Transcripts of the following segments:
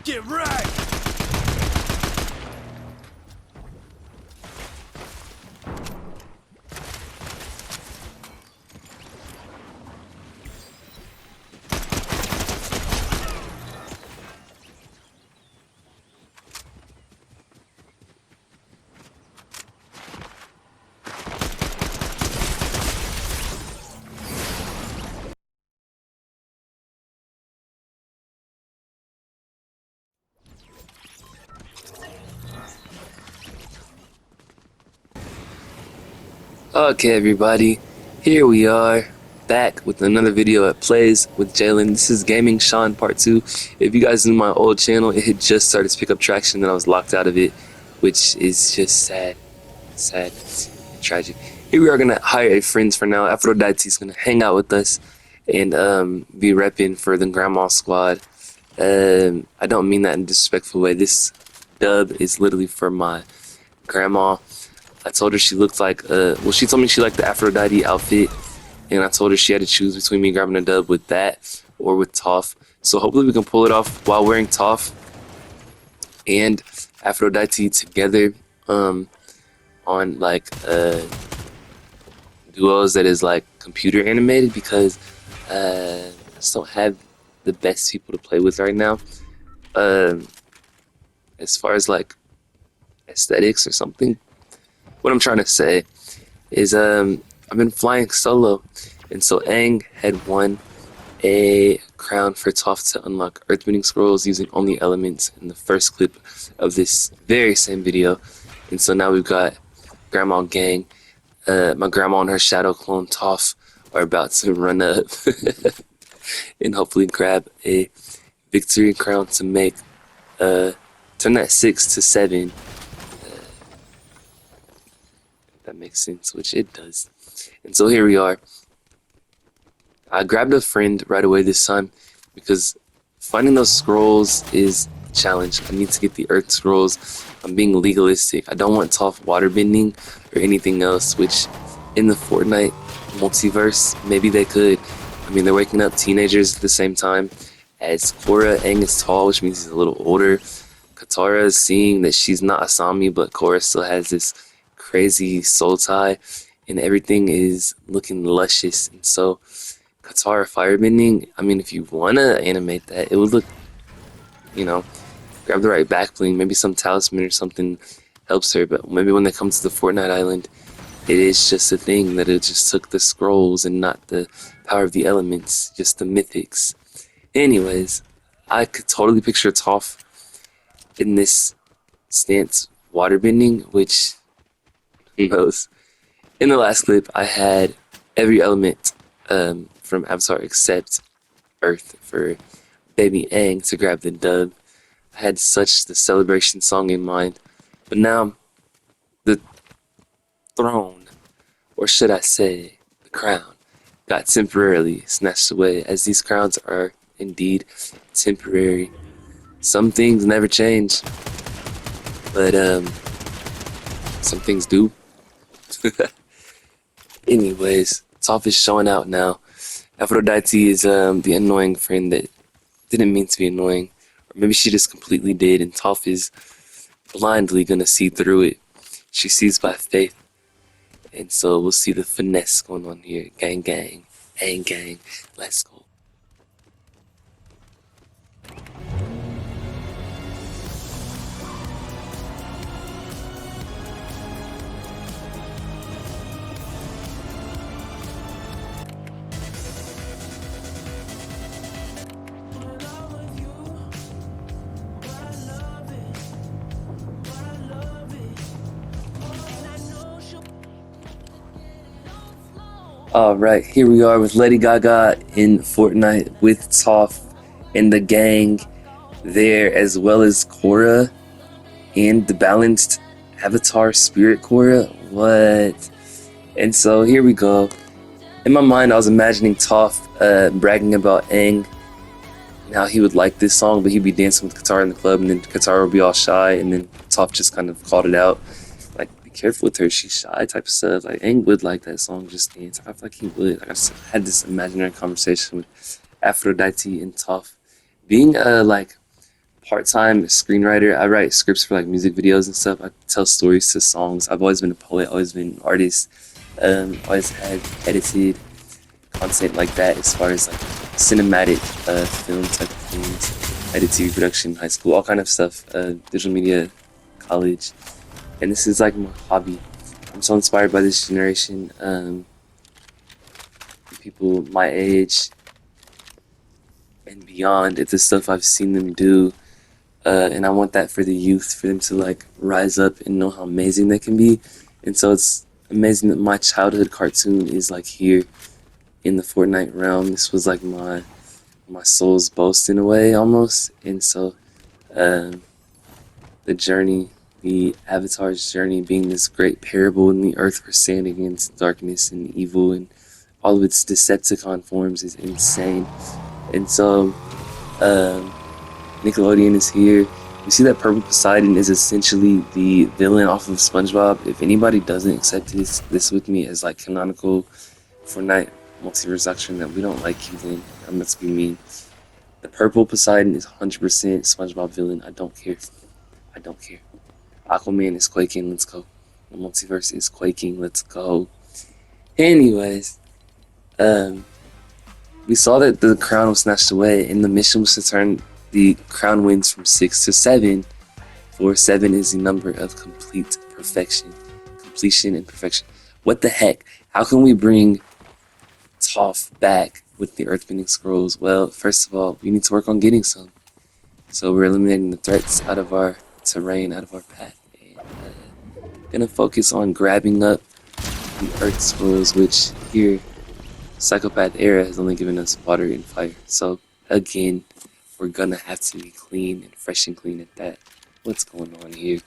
Get right! Okay, everybody, here we are back with another video at Plays with Jalen. This is Gaming Sean Part 2. If you guys knew my old channel, it had just started to pick up traction and I was locked out of it, which is just sad, tragic. Here we are going to hire a friends for now. Aphrodite's going to hang out with us and be repping for the Grandma Squad. I don't mean that in a disrespectful way. This dub is literally for my grandma. I told her she looked like, well, she told me she liked the Aphrodite outfit, and I told her she had to choose between me grabbing a dub with that or with Toph. So hopefully we can pull it off while wearing Toph and Aphrodite together on like duos that is like computer animated, because I just don't have the best people to play with right now. As far as like aesthetics or something. What I'm trying to say is I've been flying solo, and so Aang had won a crown for Toph to unlock earthbending scrolls using only elements in the first clip of this very same video. And so now we've got Grandma Gang, my grandma and her shadow clone Toph are about to run up and hopefully grab a victory crown to make turn that 6 to 7. That makes sense, which it does. And so here we are. I grabbed a friend right away this time because finding those scrolls is a challenge. I need to get the earth scrolls. I'm being legalistic. I don't want Toph waterbending or anything else, which in the Fortnite multiverse, maybe they could. I mean, they're waking up teenagers at the same time as Korra. Aang is tall, which means he's a little older. Katara is seeing that she's not Asami, but Korra still has this crazy soul tie, and everything is looking luscious. And so Katara firebending, I mean, if you want to animate that, it would look, you know, grab the right back bling, maybe some talisman or something helps her. But maybe when they come to the Fortnite island, it is just a thing that it just took the scrolls and not the power of the elements, just the mythics. Anyways, I could totally picture Toph in this stance waterbending, which who knows. In the last clip, I had every element from Avatar except Earth for baby Aang to grab the dub. I had such the celebration song in mind, but now the throne, or should I say the crown, got temporarily snatched away, as these crowns are indeed temporary. Some things never change, but some things do. Anyways, Toph is showing out now. Aphrodite is the annoying friend that didn't mean to be annoying, or maybe she just completely did, and Toph is blindly gonna see through it. She sees by faith, and so we'll see the finesse going on here. Gang, gang, Aang gang, let's go. Alright, here we are with Lady Gaga in Fortnite with Toph and the gang there, as well as Korra and the balanced Avatar Spirit Korra. What? And so here we go. In my mind, I was imagining Toph bragging about Aang and how he would like this song, but he'd be dancing with Katara in the club, and then Katara would be all shy, and then Toph just kind of called it out. Like, be careful with her, she's shy type of stuff. Like, Aang would like that song, Just Dance. I feel like he would. Like, I just had this imaginary conversation with Aphrodite and Toph being like part-time screenwriter. I write scripts for like music videos and stuff. I tell stories to songs. I've always been a poet, always been an artist. Always had edited content like that as far as like cinematic film type of things. I did TV production in high school, all kind of stuff. Digital media, college, and this is like my hobby. I'm so inspired by this generation. People my age and beyond. It's the stuff I've seen them do. And I want that for the youth, for them to like rise up and know how amazing they can be. And so it's amazing that my childhood cartoon is like here in the Fortnite realm. This was like my soul's boast in a way almost. And so the journey, the Avatar's journey, being this great parable in the earth for stand against darkness and evil and all of its Decepticon forms is insane. And so Nickelodeon is here. You see that Purple Poseidon is essentially the villain off of SpongeBob. If anybody doesn't accept this with me as like canonical Fortnite multiverse doctrine that we don't like you, then I must be mean. The Purple Poseidon is 100% SpongeBob villain. I don't care. I don't care. Aquaman is quaking. Let's go. The multiverse is quaking. Let's go. Anyways, we saw that the crown was snatched away, and the mission was to turn the crown wins from 6 to 7, for 7 is the number of complete perfection, completion and perfection. What the heck? How can we bring Toph back with the Earthbending Scrolls? Well, first of all, we need to work on getting some. So we're eliminating the threats out of our terrain, out of our path, and gonna focus on grabbing up the Earth Scrolls, which here, Psychopath Era has only given us water and fire. So again, we're gonna have to be clean and fresh and clean at that. What's going on here?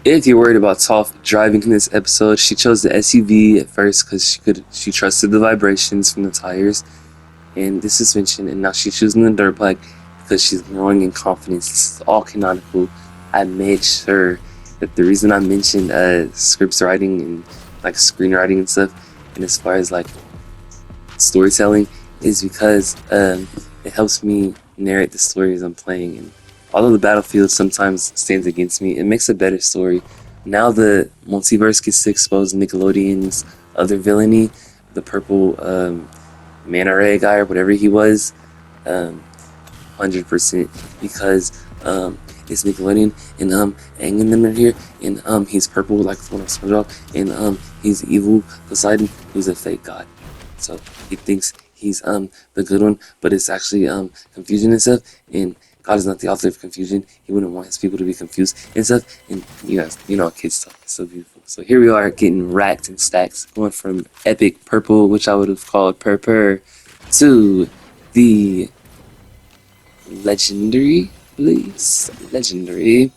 If you're worried about Toph driving in this episode, she chose the SUV at first because she trusted the vibrations from the tires and the suspension, and now she's choosing the dirt bike because she's growing in confidence. This is all canonical. I made sure that the reason I mentioned scripts writing and like screenwriting and stuff, and as far as like storytelling, is because it helps me narrate the stories I'm playing. And although the battlefield sometimes stands against me, it makes a better story. Now the multiverse gets to expose Nickelodeon's other villainy, the purple Manta Ray guy or whatever he was. 100% because it's Nickelodeon and Aang and them are here and he's purple like one of SpongeBob and he's evil Poseidon who's a fake god. So he thinks he's the good one, but it's actually confusion and stuff, and God is not the author of confusion. He wouldn't want his people to be confused and stuff. And you guys, you know how kids talk. It's so beautiful. So here we are getting racked and stacks, going from epic purple, which I would have called purple, to the legendary, please. Legendary.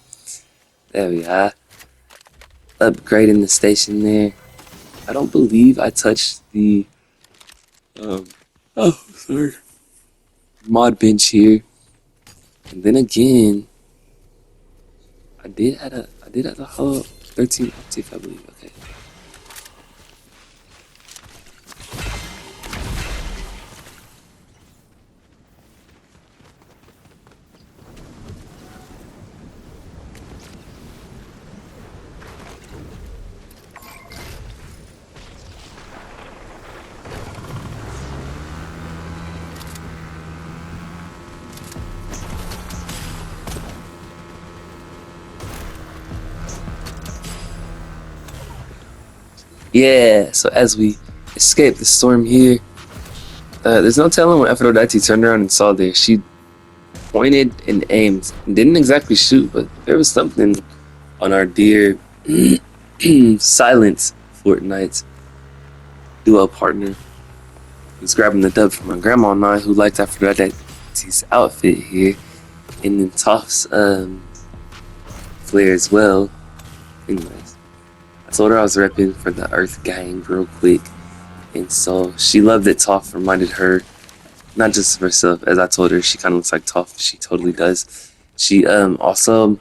There we are. Upgrading the station there. I don't believe I touched the sorry. Mod bench here. And then again, I did add a whole 13 octave, I believe. Okay. Yeah, so as we escape the storm here, there's no telling when Aphrodite turned around and saw there. She pointed and aimed and didn't exactly shoot, but there was something on our dear silent FORTNITE duo partner who's grabbing the dub from my grandma and I, who liked Aphrodite's outfit here, and then Toph's flare as well. Anyways, I told her I was repping for the Earth Gang real quick, and so she loved that Toph reminded her, not just of herself, as I told her she kind of looks like Toph. She totally does. She also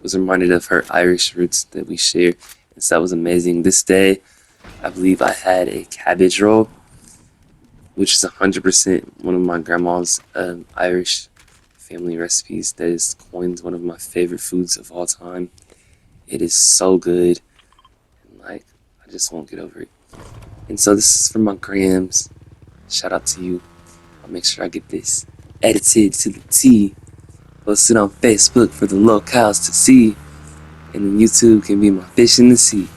was reminded of her Irish roots that we share, and so that was amazing. This day, I believe I had a cabbage roll, which is 100% one of my grandma's Irish family recipes. That is coined one of my favorite foods of all time. It is so good, and like I just won't get over it. And so this is from my grams. Shout out to you. I'll make sure I get this edited to the T. Posted on Facebook for the locals to see, and then YouTube can be my fish in the sea.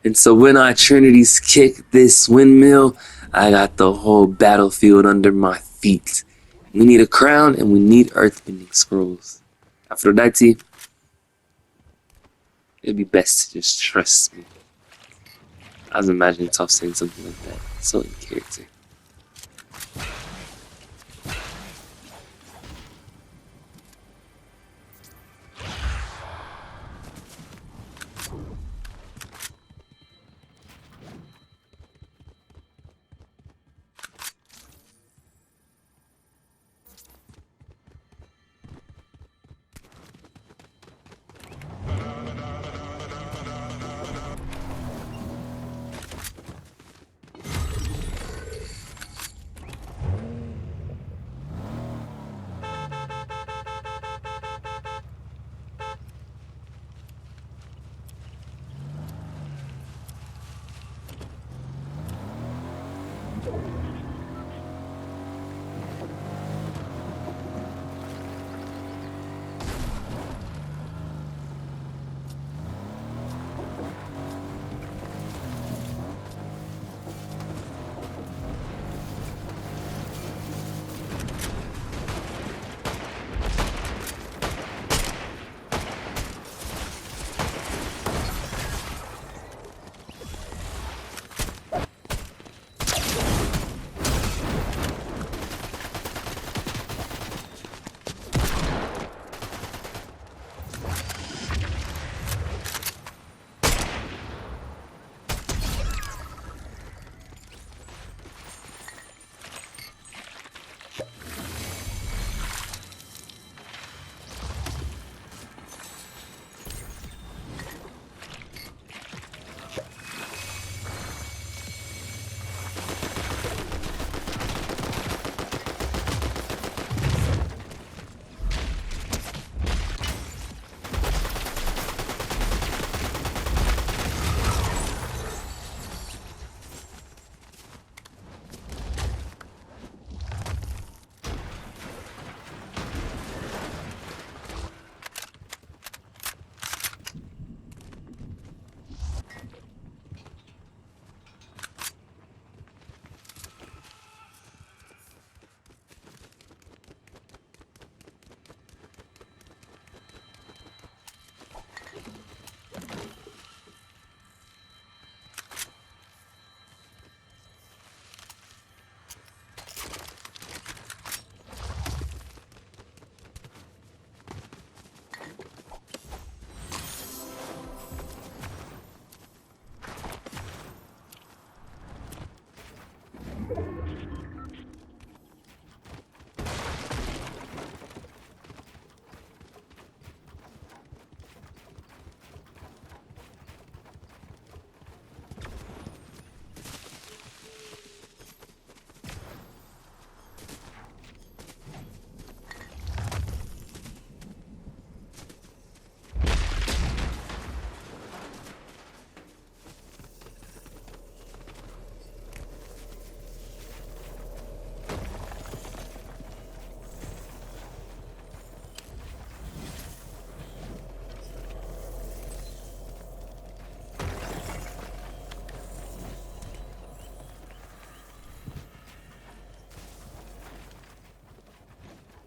And so when I Trinity's kick this windmill, I got the whole battlefield under my feet. We need a crown and we need earthbending scrolls. Aphrodite, it'd be best to just trust me. I was imagining Toph saying something like that. So in character.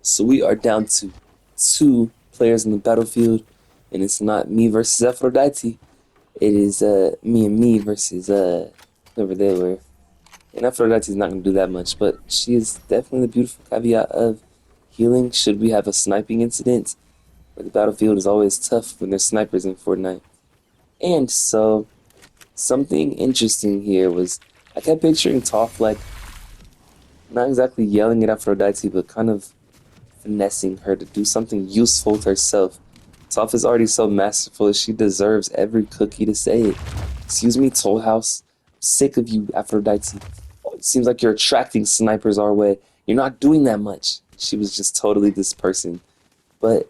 So we are down to 2 players in the battlefield, and it's not me versus Aphrodite. It is me and me versus whoever they were. And Aphrodite's not gonna do that much, but she is definitely the beautiful caveat of healing should we have a sniping incident. Where the battlefield is always tough when there's snipers in Fortnite. And so something interesting here was I kept picturing Toph like not exactly yelling at Aphrodite, but kind of finessing her to do something useful to herself. Toph is already so masterful that she deserves every cookie to say it. Excuse me, Toll House. I'm sick of you, Aphrodite. It seems like you're attracting snipers our way. You're not doing that much. She was just totally this person. But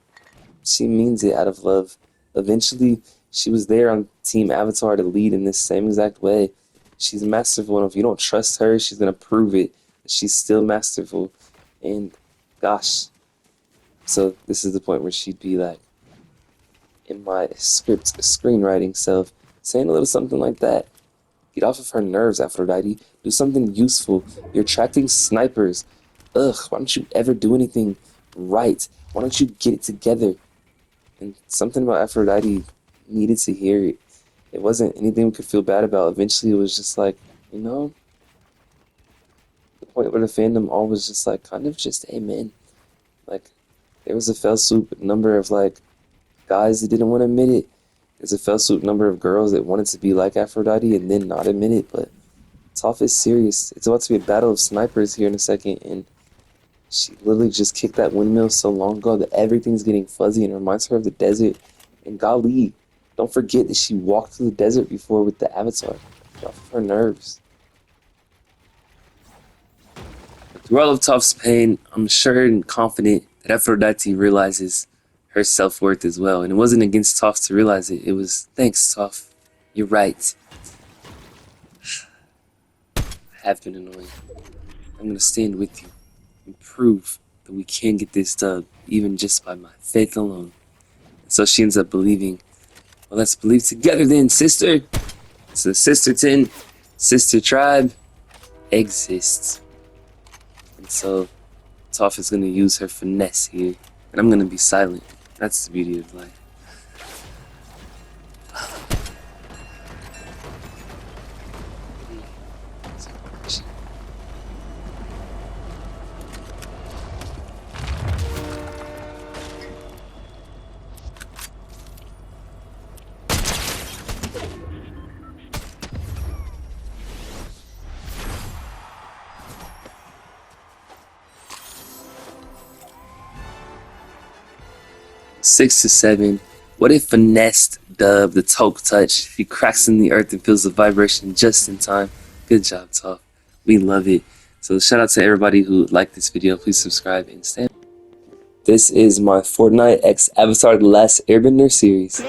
she means it out of love. Eventually, she was there on Team Avatar to lead in this same exact way. She's masterful, and if you don't trust her, she's going to prove it. She's still masterful. And gosh, so this is the point where she'd be like, in my script screenwriting self, saying a little something like that. Get off of her nerves, Aphrodite. Do something useful. You're attracting snipers. ugh, why don't you ever do anything right? Why don't you get it together? And something about Aphrodite needed to hear it. It wasn't anything we could feel bad about. Eventually, it was just like, you know, the point where the fandom all was just like, kind of just amen. Like, there was a fell swoop number of like guys that didn't want to admit it. There's a fell swoop number of girls that wanted to be like Aphrodite and then not admit it. But Toph is serious. It's about to be a battle of snipers here in a second, and she literally just kicked that windmill so long ago that everything's getting fuzzy and reminds her of the desert. And golly, don't forget that she walked through the desert before with the Avatar. Get off of her nerves. Through all of Toph's pain, I'm sure and confident that Aphrodite realizes her self-worth as well. And it wasn't against Toph to realize it. It was, thanks, Toph. You're right. I have been annoying. I'm going to stand with you and prove that we can get this dub, even just by my faith alone. And so she ends up believing. Well, let's believe together then, sister. So the Sisterton, Sister Tribe exists. And so Toph is going to use her finesse here. And I'm going to be silent. That's the beauty of life. 6 to 7. What a finessed dub, the Toke touch. He cracks in the earth and feels the vibration just in time. Good job, Toph. We love it. So shout out to everybody who liked this video. Please subscribe and stay. This is my Fortnite X Avatar The Last Airbender series.